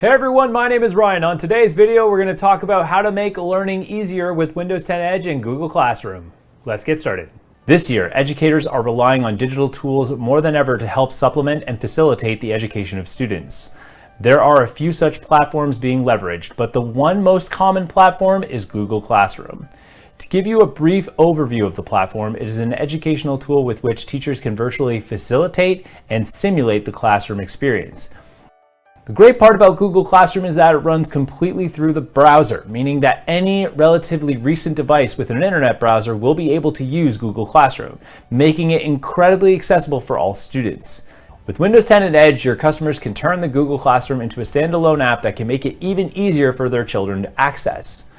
Hey everyone, my name is Ryan. On today's video, we're going to talk about how to make learning easier with Windows 10 Edge and Google Classroom. Let's get started. This year, educators are relying on digital tools more than ever to help supplement and facilitate the education of students. There are a few such platforms being leveraged, but the one most common platform is Google Classroom. To give you a brief overview of the platform, it is an educational tool with which teachers can virtually facilitate and simulate the classroom experience. The great part about Google Classroom is that it runs completely through the browser, meaning that any relatively recent device with an internet browser will be able to use Google Classroom, making it incredibly accessible for all students. With Windows 10 and Edge, your customers can turn the Google Classroom into a standalone app that can make it even easier for their children to access.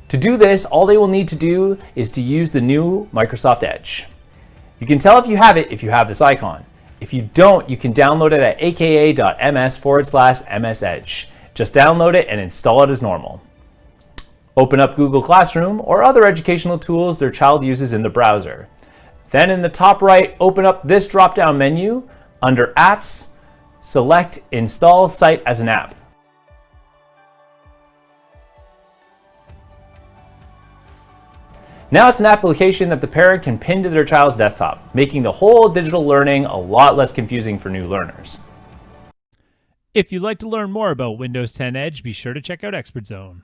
To do this, all they will need to do is to use the new Microsoft Edge. You can tell if you have it if you have this icon. If you don't, you can download it at aka.ms/msedge. Just download it and install it as normal. Open up Google Classroom or other educational tools their child uses in the browser. Then in the top right, open up this drop-down menu. Under Apps, select Install Site as an App. Now it's an application that the parent can pin to their child's desktop, making the whole digital learning a lot less confusing for new learners. If you'd like to learn more about Windows 10 Edge, be sure to check out Expert Zone.